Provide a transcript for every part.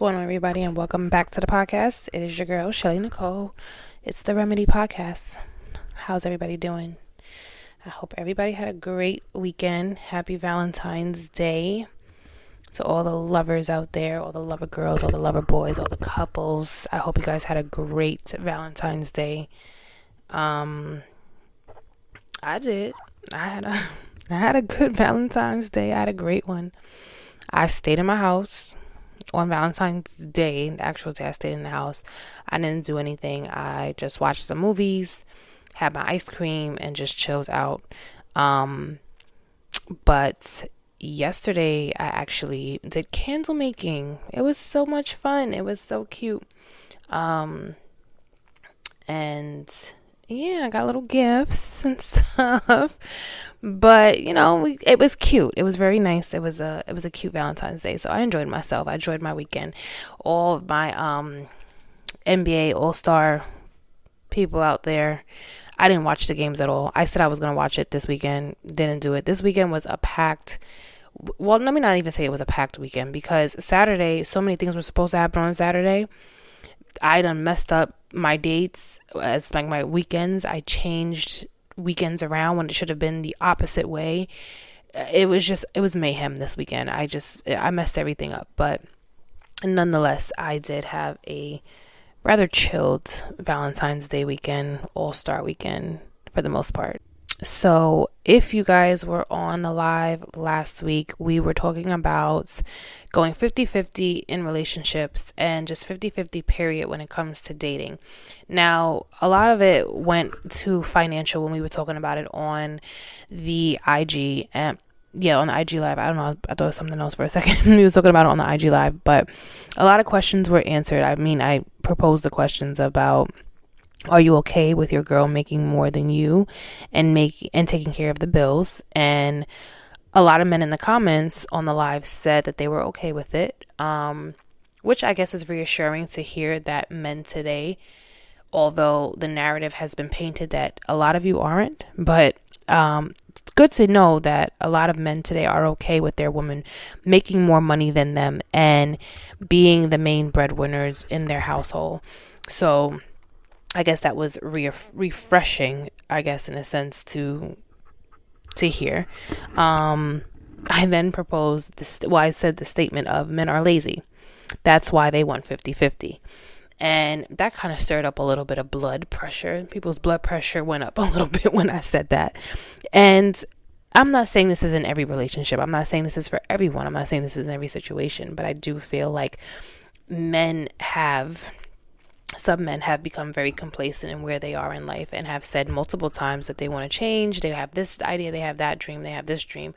going on, everybody, and welcome back to the podcast. It is your girl, Shelly Nicole. It's the Remedy Podcast. How's everybody doing? I hope everybody had a great weekend. Happy Valentine's Day to all the lovers out there, all the lover girls, all the lover boys, all the couples. I hope you guys had a great Valentine's Day. I did. I had a good Valentine's Day. I had a great one. I stayed in my house on Valentine's Day, the actual day I stayed in the house. I didn't do anything. I just watched some movies, had my ice cream, and just chilled out. But yesterday I actually did candle making. It was so much fun. It was so cute. And yeah, I got little gifts and stuff. But it was cute. It was very nice. It was a cute Valentine's Day. So I enjoyed myself. I enjoyed my weekend. All of my NBA All-Star people out there. I didn't watch the games at all. I said I was going to watch it this weekend. Didn't do it. This weekend was a packed. Well, let me not even say it was a packed weekend, because Saturday, so many things were supposed to happen on Saturday. I done messed up my dates as like my weekends. I changed weekends around when it should have been the opposite way. It was mayhem this weekend. I messed everything up, but nonetheless, I did have a rather chilled Valentine's Day weekend, All-Star weekend for the most part. So if you guys were on the live last week, we were talking about going 50-50 in relationships and just 50-50 period when it comes to dating. Now, a lot of it went to financial when we were talking about it on the IG and on the IG live. I don't know. I thought it was something else for a second. We was talking about it on the IG live, but a lot of questions were answered. I mean, I proposed the questions about, are you okay with your girl making more than you and taking care of the bills? And a lot of men in the comments on the live said that they were okay with it, which I guess is reassuring to hear that men today, although the narrative has been painted that a lot of you aren't, but it's good to know that a lot of men today are okay with their woman making more money than them and being the main breadwinners in their household. So I guess that was refreshing, I guess, in a sense, to hear. I then proposed I said the statement of men are lazy. That's why they want 50-50. And that kind of stirred up a little bit of blood pressure. People's blood pressure went up a little bit when I said that. And I'm not saying this is in every relationship. I'm not saying this is for everyone. I'm not saying this is in every situation. But I do feel like some men have become very complacent in where they are in life and have said multiple times that they want to change. They have this idea, they have that dream, they have this dream.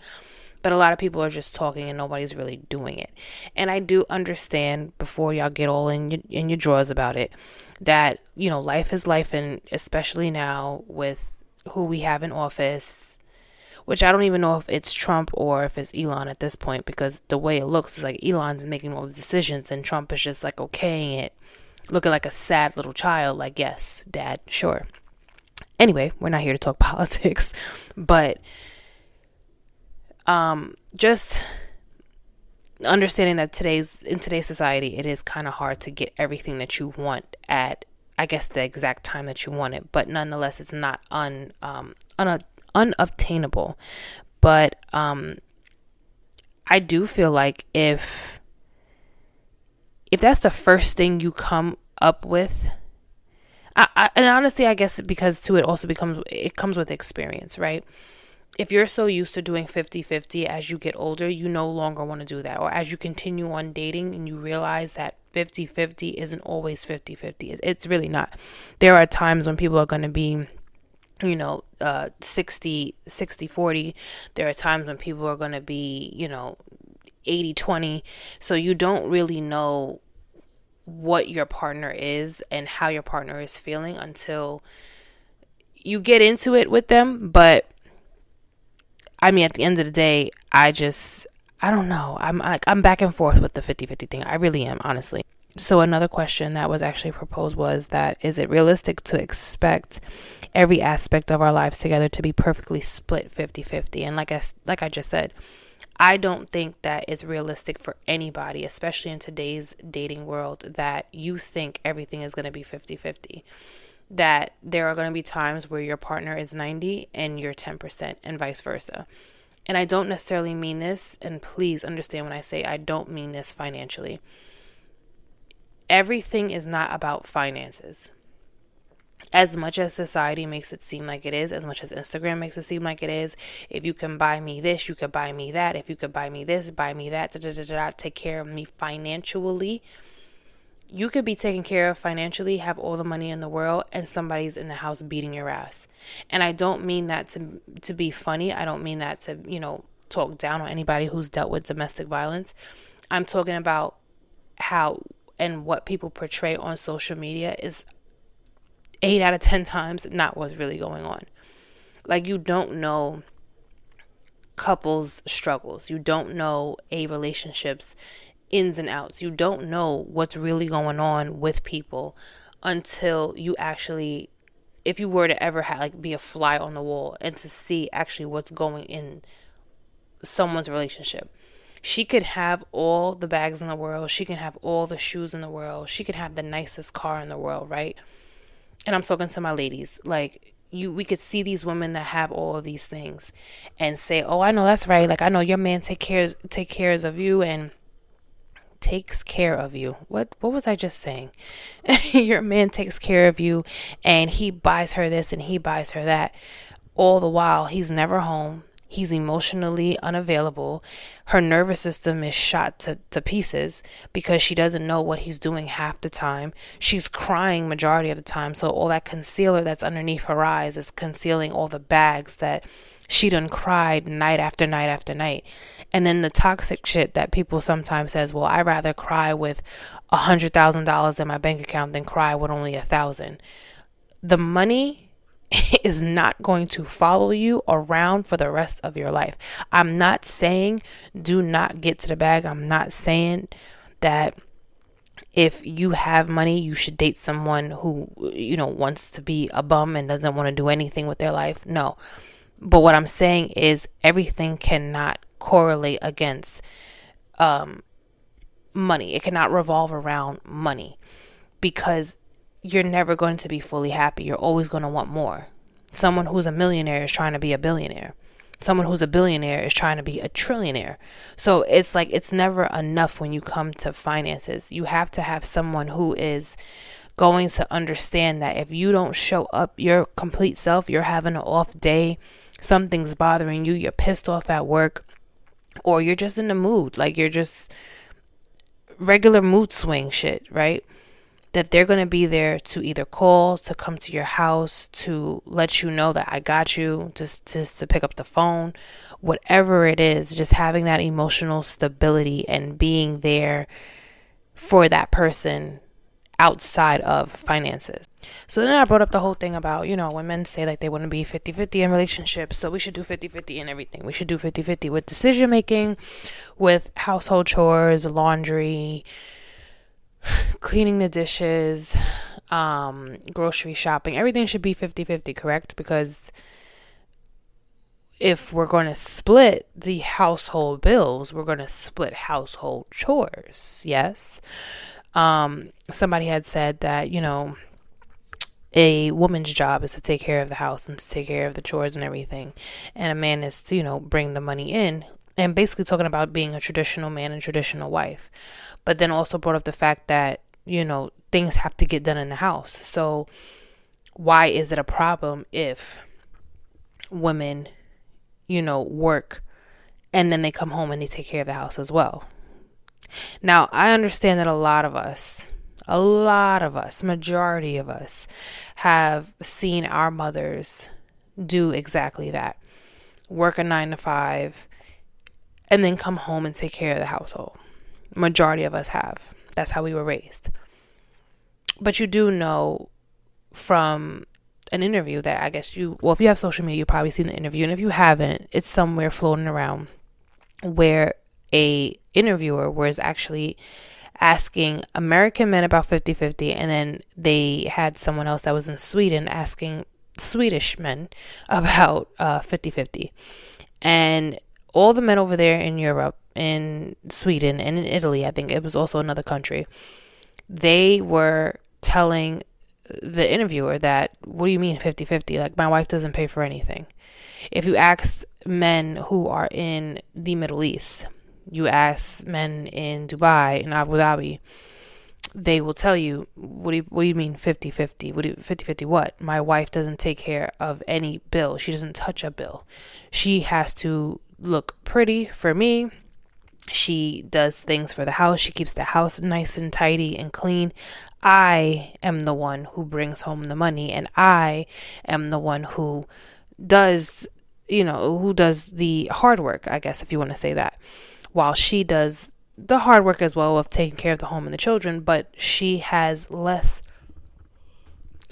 But a lot of people are just talking and nobody's really doing it. And I do understand, before y'all get all in your drawers about it, that, life is life, and especially now with who we have in office, which I don't even know if it's Trump or if it's Elon at this point, because the way it looks is like Elon's making all the decisions and Trump is just like okaying it, looking like a sad little child, like, yes, dad, sure. Anyway, we're not here to talk politics, but just understanding that in today's society, it is kind of hard to get everything that you want at, I guess, the exact time that you want it, but nonetheless, it's not unobtainable. But I do feel like if that's the first thing you come up with, and honestly, I guess because too, it comes with experience, right? If you're so used to doing 50-50 as you get older, you no longer want to do that. Or as you continue on dating and you realize that 50-50 isn't always 50-50. It's really not. There are times when people are going to be 60-40. There are times when people are going to be 80-20. So you don't really know what your partner is and how your partner is feeling until you get into it with them. But I mean, at the end of the day, I don't know. I'm back and forth with the 50-50 thing. I really am, honestly. So another question that was actually proposed was that, is it realistic to expect every aspect of our lives together to be perfectly split 50-50? And like I just said, I don't think that it's realistic for anybody, especially in today's dating world, that you think everything is going to be 50-50. That there are going to be times where your partner is 90 and you're 10% and vice versa. And I don't necessarily mean this, and please understand when I say I don't mean this financially. Everything is not about finances. As much as society makes it seem like it is, as much as Instagram makes it seem like it is, if you can buy me this, you could buy me that. If you could buy me this, buy me that, take care of me financially. You could be taken care of financially, have all the money in the world, and somebody's in the house beating your ass. And I don't mean that to be funny. I don't mean that to, talk down on anybody who's dealt with domestic violence. I'm talking about how and what people portray on social media is 8 out of 10 times not what's really going on. Like, you don't know couples' struggles. You don't know a relationship's ins and outs. You don't know what's really going on with people until you actually, if you were to ever be a fly on the wall and to see actually what's going in someone's relationship. She could have all the bags in the world. She can have all the shoes in the world. She could have the nicest car in the world, right? And I'm talking to my ladies. Like, we could see these women that have all of these things and say, oh, I know that's right. Like, I know your man take cares of you and takes care of you. What was I just saying? Your man takes care of you and he buys her this and he buys her that. All the while, he's never home. He's emotionally unavailable. Her nervous system is shot to pieces because she doesn't know what he's doing half the time. She's crying majority of the time. So all that concealer that's underneath her eyes is concealing all the bags that she done cried night after night after night. And then the toxic shit that people sometimes says, well, I'd rather cry with $100,000 in my bank account than cry with only 1,000. The money is not going to follow you around for the rest of your life. I'm not saying do not get to the bag. I'm not saying that if you have money, you should date someone who, wants to be a bum and doesn't want to do anything with their life. No. But what I'm saying is everything cannot correlate against money. It cannot revolve around money because you're never going to be fully happy. You're always going to want more. Someone who's a millionaire is trying to be a billionaire. Someone who's a billionaire is trying to be a trillionaire. So it's like it's never enough when you come to finances. You have to have someone who is going to understand that if you don't show up your complete self, you're having an off day, something's bothering you, you're pissed off at work, or you're just in the mood, like you're just regular mood swing shit, right? That they're going to be there to either call, to come to your house, to let you know that I got you, just to pick up the phone, whatever it is, just having that emotional stability and being there for that person outside of finances. So then I brought up the whole thing about, when men say like they want to be 50-50 in relationships, so we should do 50-50 in everything. We should do 50-50 with decision making, with household chores, laundry, cleaning the dishes, grocery shopping. Everything should be 50-50, correct? Because if we're going to split the household bills, we're going to split household chores. Yes. Somebody had said that, a woman's job is to take care of the house and to take care of the chores and everything. And a man is to, bring the money in, and basically talking about being a traditional man and traditional wife. But then also brought up the fact that, things have to get done in the house. So why is it a problem if women, work and then they come home and they take care of the house as well? Now, I understand that a lot of us, majority of us have seen our mothers do exactly that. Work a 9-to-5 and then come home and take care of the household. Majority of us have. That's how we were raised. But you do know from an interview that I guess if you have social media, you've probably seen the interview. And if you haven't, it's somewhere floating around where a interviewer was actually asking American men about 50-50. And then they had someone else that was in Sweden asking Swedish men about 50-50. And all the men over there in Europe, in Sweden, and in Italy, I think it was also another country, they were telling the interviewer that, what do you mean 50-50? Like, my wife doesn't pay for anything. If you ask men who are in the Middle East, you ask men in Dubai, in Abu Dhabi, they will tell you, what do you mean 50-50? 50-50 what? My wife doesn't take care of any bill. She doesn't touch a bill. She has to look pretty for me. She does things for the house. She keeps the house nice and tidy and clean. I am the one who brings home the money, and I am the one who does, who does the hard work, I guess, if you want to say that. While she does the hard work as well of taking care of the home and the children, but she has less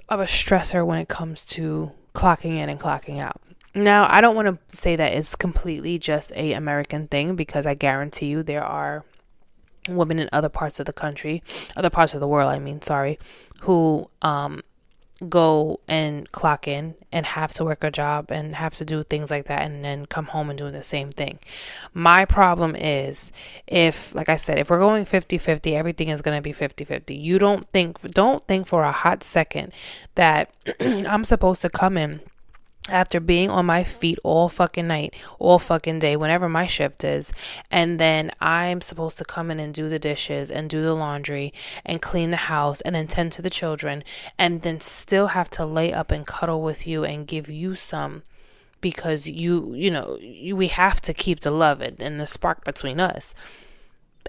of a stressor when it comes to clocking in and clocking out. Now, I don't want to say that it's completely just a American thing, because I guarantee you there are women in other parts of the country, other parts of the world, who go and clock in and have to work a job and have to do things like that, and then come home and do the same thing. My problem is, if, like I said, if we're going 50-50, everything is going to be 50-50. You don't think for a hot second that I'm supposed to come in after being on my feet all fucking night, all fucking day, whenever my shift is, and then I'm supposed to come in and do the dishes and do the laundry and clean the house and then tend to the children, and then still have to lay up and cuddle with you and give you some, because we have to keep the love and the spark between us.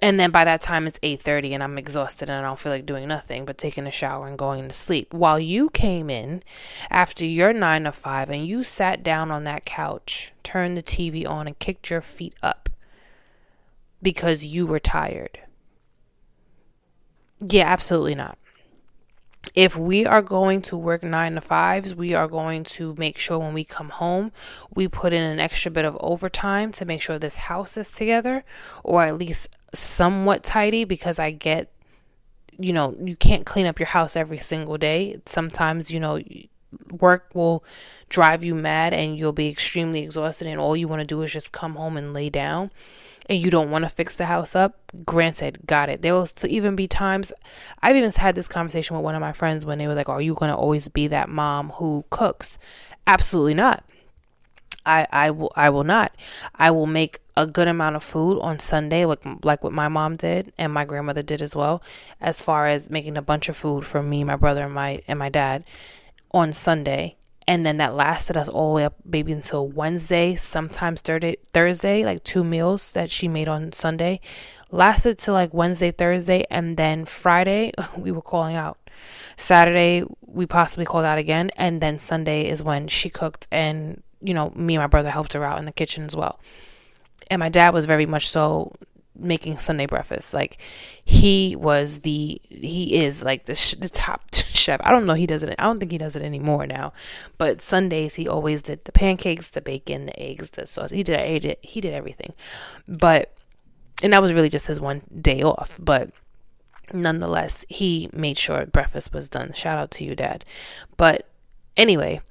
And then by that time it's 8:30 and I'm exhausted and I don't feel like doing nothing but taking a shower and going to sleep. While you came in after your 9 to 5 and you sat down on that couch, turned the TV on and kicked your feet up because you were tired. Yeah, absolutely not. If we are going to work 9 to 5s, we are going to make sure when we come home, we put in an extra bit of overtime to make sure this house is together, or at least somewhat tidy, because I get, you can't clean up your house every single day. Sometimes, work will drive you mad and you'll be extremely exhausted and all you want to do is just come home and lay down, and you don't want to fix the house up. Granted, got it. There will even be times, I've even had this conversation with one of my friends when they were like, are you going to always be that mom who cooks? Absolutely not. I will not. I will make a good amount of food on Sunday, like what my mom did and my grandmother did as well, as far as making a bunch of food for me, my brother, and my dad on Sunday. And then that lasted us all the way up maybe until Wednesday, sometimes Thursday, like 2 meals that she made on Sunday. Lasted till like Wednesday, Thursday, and then Friday, we were calling out. Saturday, we possibly called out again. And then Sunday is when she cooked and, me and my brother helped her out in the kitchen as well. And my dad was very much so making Sunday breakfast. Like, he is like the top chef. I don't know, I don't think he does it anymore now, but Sundays he always did the pancakes, the bacon, the eggs, the sauce. He did everything. And that was really just his one day off, but nonetheless he made sure breakfast was done. Shout out to you, Dad. But anyway,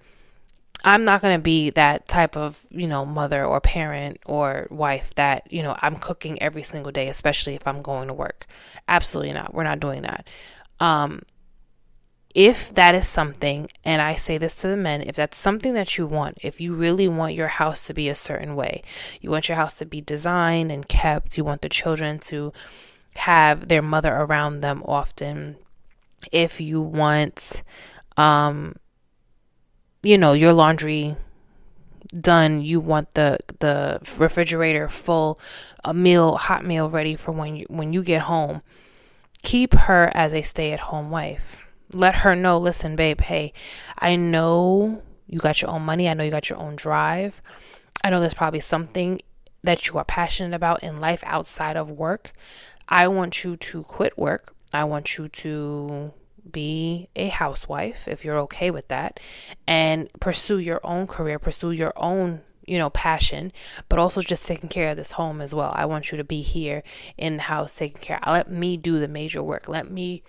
I'm not going to be that type of, mother or parent or wife that, I'm cooking every single day, especially if I'm going to work. Absolutely not. We're not doing that. If that is something, and I say this to the men, if that's something that you want, if you really want your house to be a certain way, you want your house to be designed and kept, you want the children to have their mother around them often, if you want, your laundry done, you want the refrigerator full, hot meal ready for when you get home, keep her as a stay-at-home wife. Let her know, listen, babe, hey, I know you got your own money. I know you got your own drive. I know there's probably something that you are passionate about in life outside of work. I want you to quit work. I want you to be a housewife, if you're okay with that, and pursue your own career, pursue your own, passion, but also just taking care of this home as well. I want you to be here in the house taking care. Let me do the major work. Let me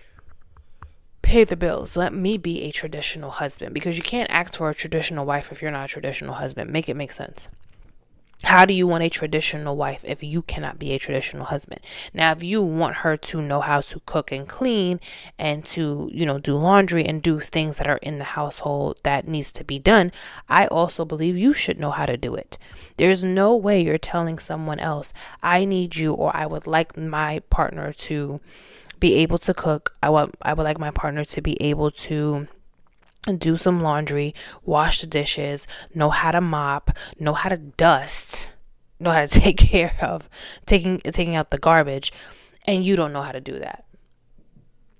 pay the bills. Let me be a traditional husband, because you can't ask for a traditional wife if you're not a traditional husband. Make it make sense. How do you want a traditional wife if you cannot be a traditional husband? Now, if you want her to know how to cook and clean and to, do laundry and do things that are in the household that needs to be done, I also believe you should know how to do it. There's no way you're telling someone else, I need you, or I would like my partner to be able to cook. I would like my partner to be able to do some laundry, wash the dishes, know how to mop, know how to dust, know how to take care of taking out the garbage, and you don't know how to do that.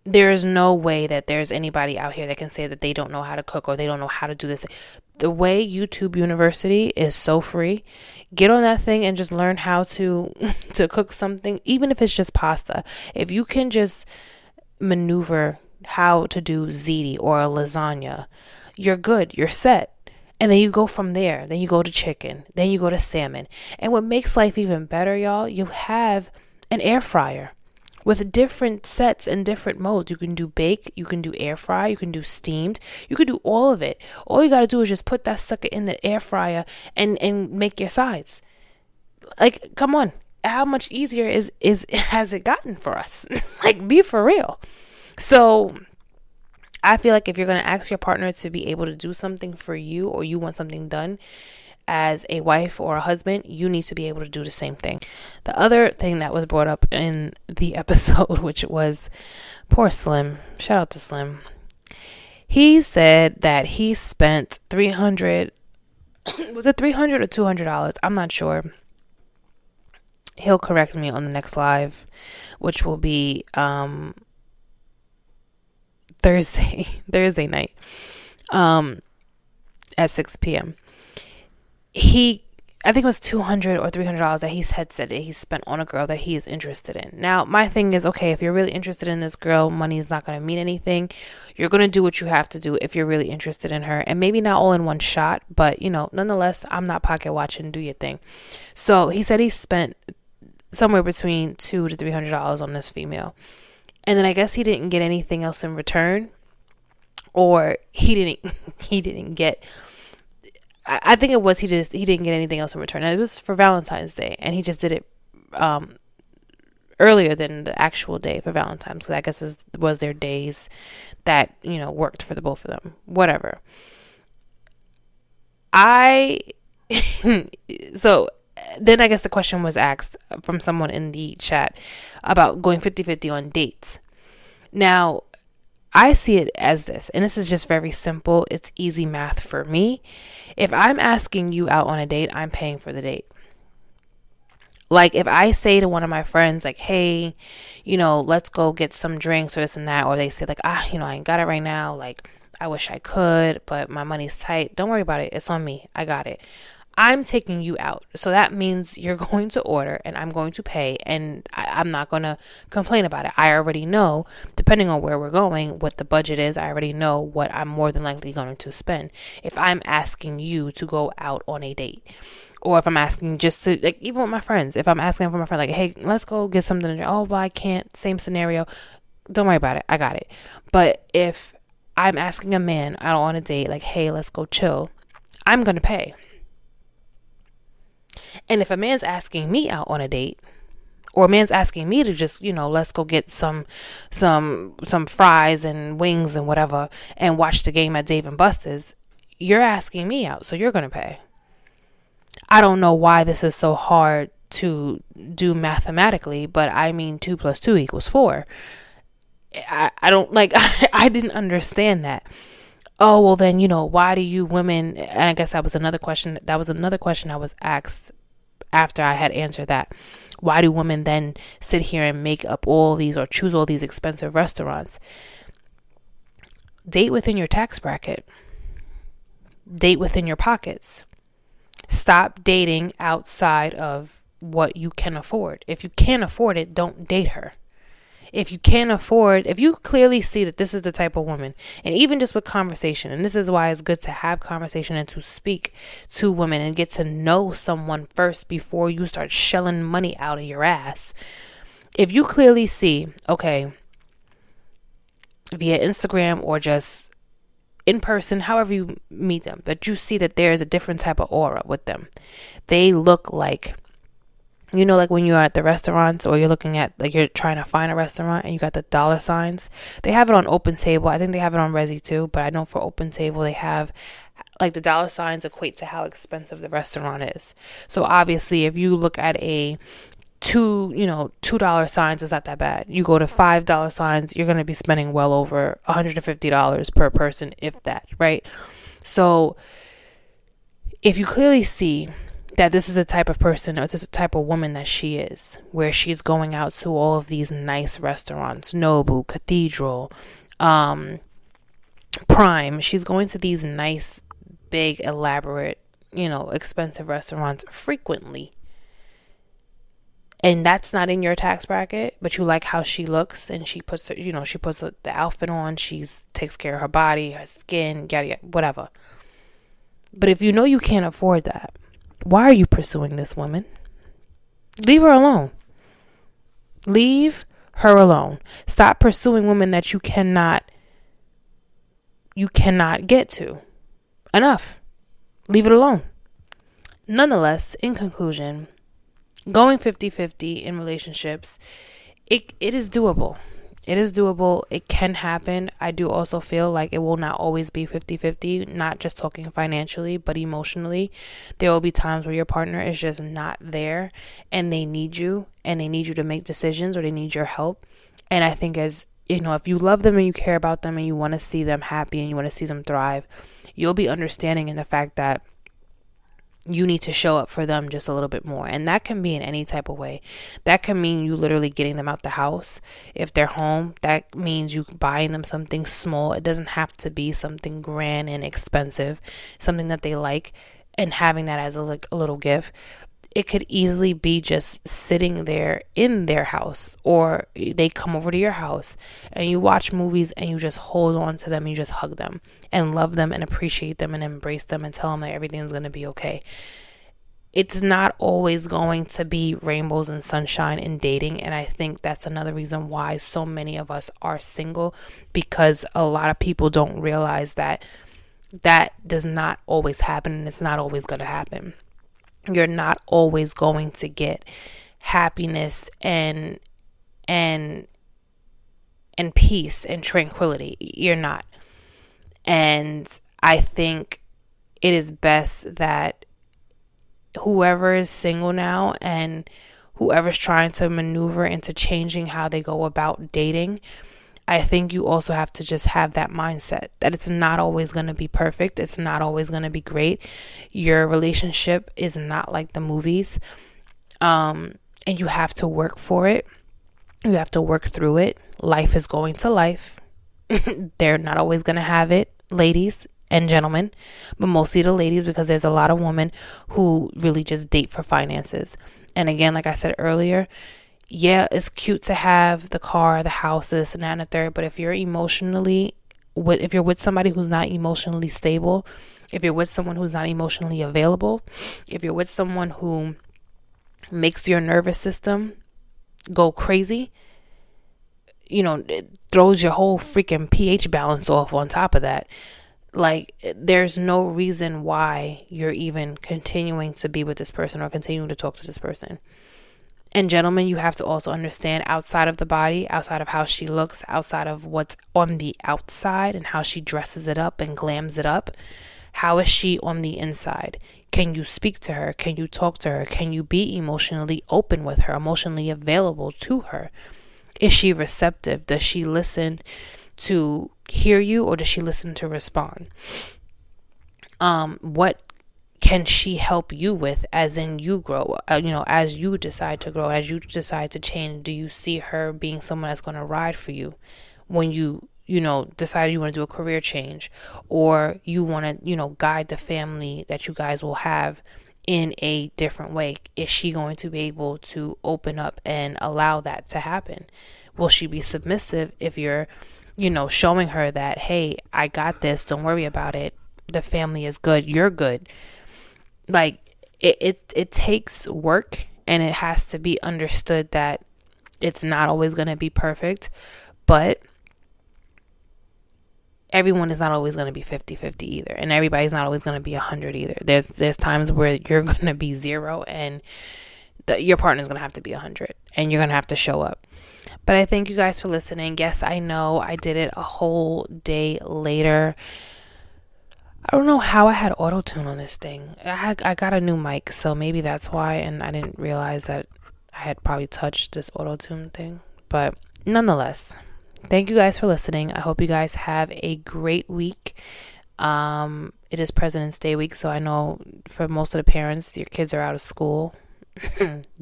There is no way that there's anybody out here that can say that they don't know how to cook or they don't know how to do this. The way YouTube University is so free, get on that thing and just learn how to to cook something, even if it's just pasta. If you can just maneuver how to do ziti or a lasagna, you're good, you're set. And then you go from there. Then you go to chicken, then you go to salmon. And what makes life even better, y'all, you have an air fryer with different sets and different modes. You can do bake, you can do air fry, you can do steamed, you can do all of it. All you got to do is just put that sucker in the air fryer and make your sides. Like, come on, how much easier is has it gotten for us? Like, be for real. So I feel like if you're going to ask your partner to be able to do something for you, or you want something done as a wife or a husband, you need to be able to do the same thing. The other thing that was brought up in the episode, which was poor Slim, shout out to Slim. He said that he spent $300, was it $300 or $200? I'm not sure. He'll correct me on the next live, which will be Thursday night at 6 p.m. I think it was $200 or $300 that he said that he spent on a girl that he is interested in. Now, my thing is, okay, if you're really interested in this girl, money is not going to mean anything. You're going to do what you have to do if you're really interested in her, and maybe not all in one shot, but nonetheless, I'm not pocket watching. Do your thing. So he said he spent somewhere between $200 to $300 on this female. And then I guess he didn't get anything else in return, or he didn't get, I think it was he didn't get anything else in return. It was for Valentine's Day, and he just did it earlier than the actual day for Valentine's. So I guess this was their days that worked for the both of them. Whatever. So then I guess the question was asked from someone in the chat about going 50-50 on dates. Now, I see it as this, and this is just very simple. It's easy math for me. If I'm asking you out on a date, I'm paying for the date. Like, if I say to one of my friends, like, hey, let's go get some drinks or this and that, or they say like, I ain't got it right now. Like, I wish I could, but my money's tight. Don't worry about it. It's on me. I got it. I'm taking you out. So that means you're going to order and I'm going to pay, and I'm not going to complain about it. I already know, depending on where we're going, what the budget is. I already know what I'm more than likely going to spend if I'm asking you to go out on a date. Or if I'm asking just to, like, even with my friends, if I'm asking for my friend, like, hey, let's go get something to drink. Oh, well, I can't. Same scenario. Don't worry about it. I got it. But if I'm asking a man out on a date, like, hey, let's go chill, I'm going to pay. And if a man's asking me out on a date, or a man's asking me to just, let's go get some fries and wings and whatever and watch the game at Dave and Buster's, you're asking me out, so you're going to pay. I don't know why this is so hard to do mathematically, but I mean 2 + 2 = 4. I don't like, I didn't understand that. Oh, well then, why do you women, and I guess that was another question I was asked after I had answered that. Why do women then sit here and make up all these or choose all these expensive restaurants? Date within your tax bracket. Date within your pockets. Stop dating outside of what you can afford. If you can't afford it, don't date her. If you clearly see that this is the type of woman, and even just with conversation, and this is why it's good to have conversation and to speak to women and get to know someone first before you start shelling money out of your ass. If you clearly see, okay, via Instagram or just in person, however you meet them, but you see that there's a different type of aura with them. They look like, like when you're at the restaurants, or you're looking at, like, you're trying to find a restaurant and you got the dollar signs. They have it on Open Table. I think they have it on Resi too, but I know for Open Table they have, like, the dollar signs equate to how expensive the restaurant is. So obviously if you look at a $2 signs, is not that bad. You go to $5 signs, you're going to be spending well over $150 per person, if that, right? So if you clearly see that this is the type of person, or this is the type of woman that she is, where she's going out to all of these nice restaurants, Nobu, Cathedral, Prime, she's going to these nice, big, elaborate, expensive restaurants frequently, and that's not in your tax bracket, but you like how she looks, and she puts the outfit on, she takes care of her body, her skin, yada yada, whatever. But if you know you can't afford that, why are you pursuing this woman? Leave her alone. Leave her alone. Stop pursuing women that you cannot get to. Enough. Leave it alone. Nonetheless, in conclusion, going 50-50 in relationships, it is doable. It is doable. It can happen. I do also feel like it will not always be 50-50, not just talking financially, but emotionally. There will be times where your partner is just not there, and they need you, to make decisions, or they need your help. And I think, as if you love them and you care about them and you want to see them happy and you want to see them thrive, you'll be understanding in the fact that you need to show up for them just a little bit more. And that can be in any type of way. That can mean you literally getting them out the house. If they're home, that means you buying them something small. It doesn't have to be something grand and expensive, something that they like, and having that as a little gift. It could easily be just sitting there in their house, or they come over to your house and you watch movies and you just hold on to them, and you just hug them and love them and appreciate them and embrace them and tell them that everything's going to be okay. It's not always going to be rainbows and sunshine in dating, and I think that's another reason why so many of us are single, because a lot of people don't realize that does not always happen, and it's not always going to happen. You're not always going to get happiness and peace and tranquility. You're not. And I think it is best that whoever is single now, and whoever's trying to maneuver into changing how they go about dating, I think you also have to just have that mindset that it's not always going to be perfect. It's not always going to be great. Your relationship is not like the movies. And you have to work for it. You have to work through it. Life is going to life. They're not always going to have it, ladies and gentlemen, but mostly the ladies, because there's a lot of women who really just date for finances. And again, like I said earlier, yeah, it's cute to have the car, the house, this and that and the third, but if you're with somebody who's not emotionally stable, if you're with someone who's not emotionally available, if you're with someone who makes your nervous system go crazy, it throws your whole freaking pH balance off on top of that, like, there's no reason why you're even continuing to be with this person or continuing to talk to this person. And gentlemen, you have to also understand, outside of the body, outside of how she looks, outside of what's on the outside and how she dresses it up and glams it up, how is she on the inside? Can you speak to her? Can you talk to her? Can you be emotionally open with her, emotionally available to her? Is she receptive? Does she listen to hear you, or does she listen to respond? What can she help you with, as in you grow, as you decide to grow, as you decide to change? Do you see her being someone that's going to ride for you when you decide you want to do a career change, or you want to, guide the family that you guys will have in a different way? Is she going to be able to open up and allow that to happen? Will she be submissive if you're, showing her that, hey, I got this, don't worry about it, the family is good, you're good? Like, it takes work, and it has to be understood that it's not always going to be perfect, but everyone is not always going to be 50-50 either, and everybody's not always going to be 100 either. There's times where you're going to be 0 and your partner's going to have to be 100, and you're going to have to show up. But I thank you guys for listening. Yes, I know I did it a whole day later. I don't know how I had auto-tune on this thing. I got a new mic, so maybe that's why, and I didn't realize that I had probably touched this auto-tune thing. But nonetheless, thank you guys for listening. I hope you guys have a great week. It is President's Day week, so I know for most of the parents, your kids are out of school.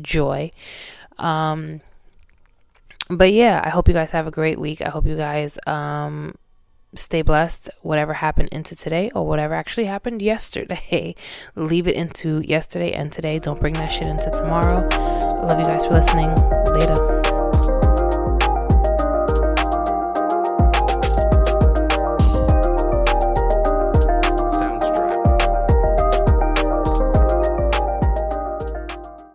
Joy. But yeah, I hope you guys have a great week. I hope you guys stay blessed. Whatever happened into today, or whatever actually happened yesterday, leave it into yesterday and today. Don't bring that shit into tomorrow. I love you guys for listening. Later.